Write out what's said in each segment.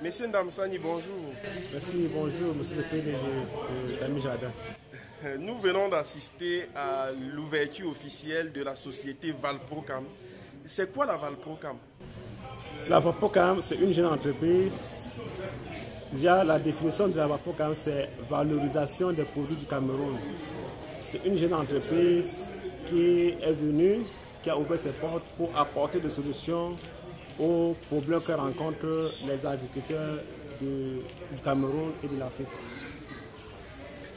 Monsieur Ndamsani, bonjour. Merci, bonjour, monsieur le PDG d'Ami Jardin. Nous venons d'assister à l'ouverture officielle de la société Valprocam. C'est quoi la Valprocam? La Valprocam, c'est une jeune entreprise. Déjà, la définition de la Valprocam, c'est valorisation des produits du Cameroun. C'est une jeune entreprise qui est venue, qui a ouvert ses portes pour apporter des solutions aux problèmes que rencontrent les agriculteurs du Cameroun et de l'Afrique.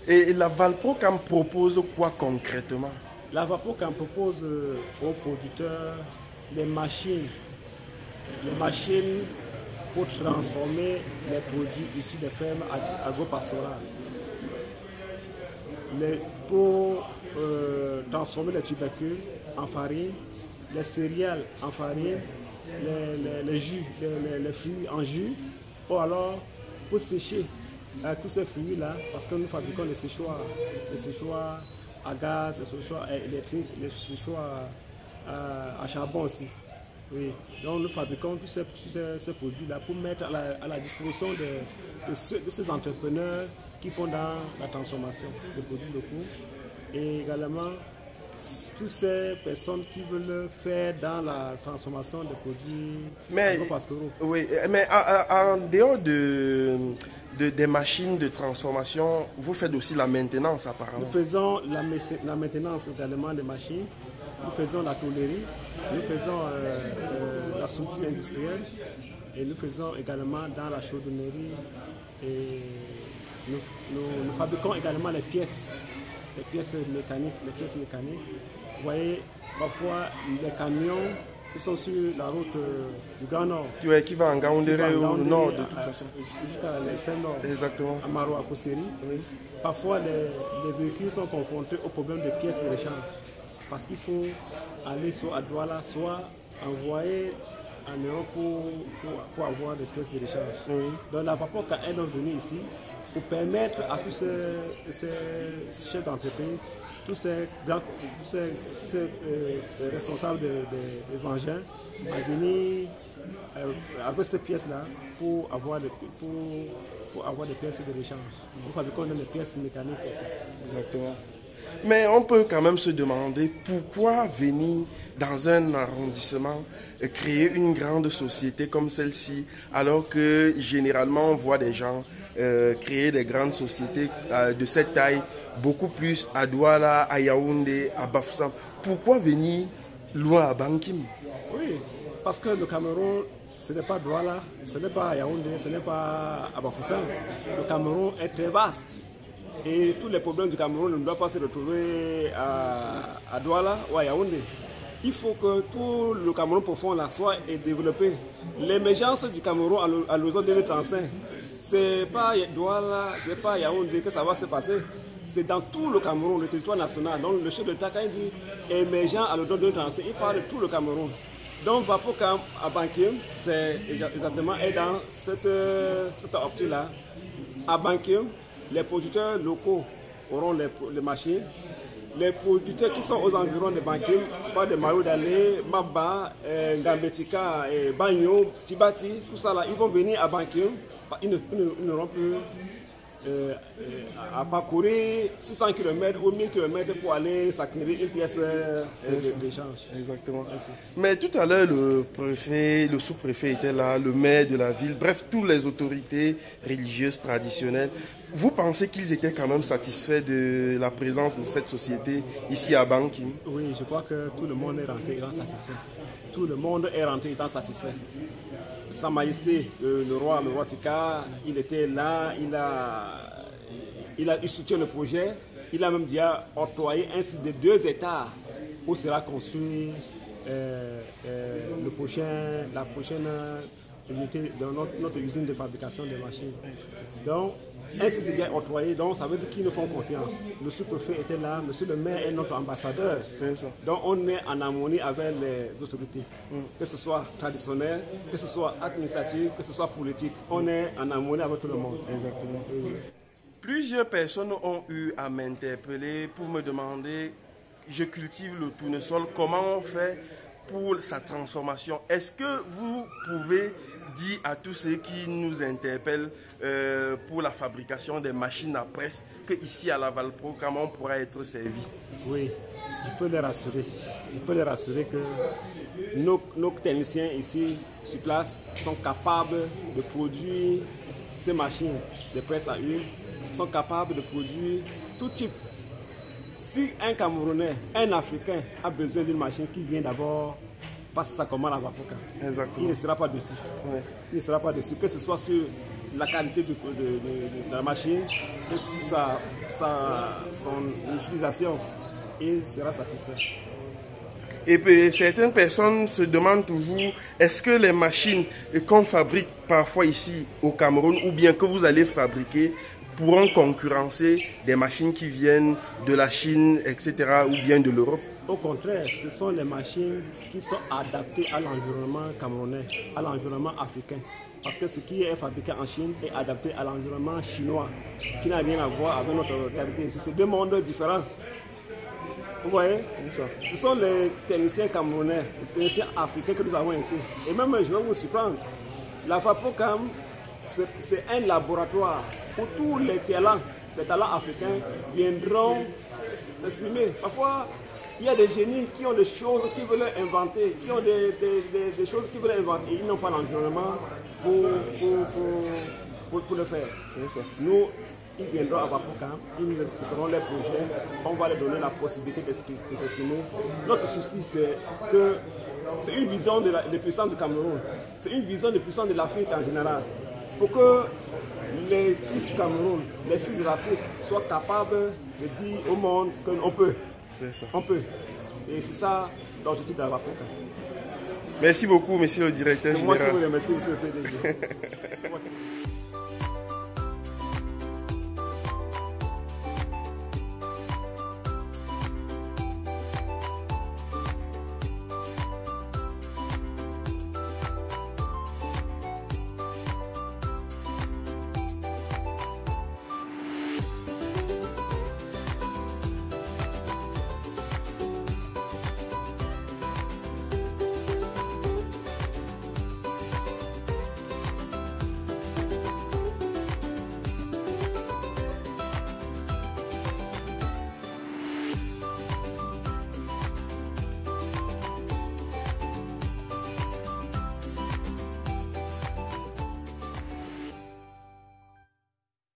Et la Valprocam propose quoi concrètement? La Valprocam propose aux producteurs des machines pour transformer les produits issus des fermes agro-pastorales. Pour transformer les tubercules en farine, les céréales en farine, les jus, les fruits en jus, ou alors pour sécher tous ces fruits-là, parce que nous fabriquons les séchoirs à gaz, les séchoirs électriques, les séchoirs à charbon aussi. Oui. Donc nous fabriquons tous ces produits-là pour mettre à la disposition de ces entrepreneurs qui font dans la transformation des produits locaux et également toutes ces personnes qui veulent faire dans la transformation des produits agro-pastoraux. Oui, mais en dehors des machines de transformation, vous faites aussi la maintenance apparemment. Nous faisons la maintenance également des machines, nous faisons la tôlerie, nous faisons la structure industrielle et nous faisons également dans la chaudronnerie et nous fabriquons également les pièces mécaniques. Vous voyez, parfois les camions qui sont sur la route du Grand Nord. Qui va en Gaoundéré au nord de toute façon. Jusqu'à l'extrême nord. Exactement. À Maro, à Kousseri. Oui. Parfois les véhicules sont confrontés au problème de pièces de rechange. Parce qu'il faut aller soit à Douala, soit envoyer en Europe pour avoir des pièces de rechange. Oui. Donc la Valprocam est venue ici pour permettre à tous ces chefs d'entreprise, tous ces responsables des engins à venir avec ces pièces-là pour avoir des pièces de rechange. Nous fabriquons des pièces mécaniques aussi. Exactement. Mais on peut quand même se demander pourquoi venir dans un arrondissement créer une grande société comme celle-ci, alors que généralement on voit des gens créer des grandes sociétés de cette taille, beaucoup plus à Douala, à Yaoundé, à Bafoussam. Pourquoi venir loin à Bankim? Oui, parce que le Cameroun, ce n'est pas Douala, ce n'est pas à Yaoundé, ce n'est pas à Bafoussam. Le Cameroun est très vaste. Et tous les problèmes du Cameroun ne doivent pas se retrouver à Douala ou à Yaoundé. Il faut que tout le Cameroun profond là soit développé. L'émergence du Cameroun à l'horizon 2035, ce n'est pas Douala, ce n'est pas Yaoundé que ça va se passer. C'est dans tout le Cameroun, le territoire national. Donc le chef de l'État, quand il dit émergent à l'horizon 2035, il parle de tout le Cameroun. Donc Valprocam à Bankim, c'est exactement dans cette optique-là. À Bankim, les producteurs locaux auront les machines. Les producteurs qui sont aux environs de Bankim, pas de Mayoudalé, Maba, Gambetika, Bagno, Tibati, tout ça là, ils vont venir à Bankim. Ils n'auront plus à parcourir 600 km ou 1000 km pour aller s'acquérir une pièce d'échange. Exactement. Merci. Mais tout à l'heure, le préfet, le sous-préfet était là, le maire de la ville, bref, toutes les autorités religieuses traditionnelles. Vous pensez qu'ils étaient quand même satisfaits de la présence de cette société ici à Bankim? Oui, je crois que tout le monde est rentré étant satisfait. Tout le monde est rentré étant satisfait. Sa Majesté, le roi Tika, il était là, il a soutenu le projet, il a même déjà octroyé ainsi de 2 hectares où sera construit la prochaine unité de notre usine de fabrication des machines. Donc, ainsi déjà octroyé, donc ça veut dire qu'ils nous font confiance. Le sous-préfet était là, monsieur le maire est notre ambassadeur. C'est ça. Donc on est en harmonie avec les autorités, que ce soit traditionnel, que ce soit administratif, que ce soit politique. On est en harmonie avec tout le monde. Exactement. Plusieurs personnes ont eu à m'interpeller pour me demander, je cultive le tournesol, comment on fait pour sa transformation. Est-ce que vous pouvez dire à tous ceux qui nous interpellent pour la fabrication des machines à presse qu'ici à Laval Pro, comment on pourra être servi? Oui, je peux les rassurer. Je peux les rassurer que nos techniciens ici sur place sont capables de produire ces machines de presse à huile, sont capables de produire tout type. Si un Camerounais, un Africain a besoin d'une machine qui vient d'abord passer sa commande à Vapoka, il ne sera pas dessus. Ouais. Il ne sera pas dessus, que ce soit sur la qualité de la machine, que sur son utilisation, il sera satisfait. Et puis, certaines personnes se demandent toujours, est-ce que les machines qu'on fabrique parfois ici au Cameroun ou bien que vous allez fabriquer pourront concurrencer des machines qui viennent de la Chine, etc. ou bien de l'Europe? Au contraire, ce sont les machines qui sont adaptées à l'environnement camerounais, à l'environnement africain. Parce que ce qui est fabriqué en Chine est adapté à l'environnement chinois, qui n'a rien à voir avec notre réalité. C'est deux mondes différents. Vous voyez? Ce sont les techniciens camerounais, les techniciens africains que nous avons ici. Et même, je vais vous surprendre, la Fapocam, c'est un laboratoire où tous les talents africains viendront s'exprimer. Parfois, il y a des génies qui ont des choses qu'ils veulent inventer, qui ont des choses qu'ils veulent inventer. Ils n'ont pas l'environnement pour le faire. Nous, ils viendront à Vapoka, ils nous expliqueront les projets, on va leur donner la possibilité de s'exprimer. Notre souci, c'est que c'est une vision de puissance du Cameroun, c'est une vision de puissance de l'Afrique en général. Pour que les fils du Cameroun, les fils de l'Afrique soient capables de dire au monde qu'on peut. On peut. Et c'est ça l'objectif de la Vapoka. Merci beaucoup, monsieur le directeur général. C'est moi qui vous remercie, monsieur le PDG.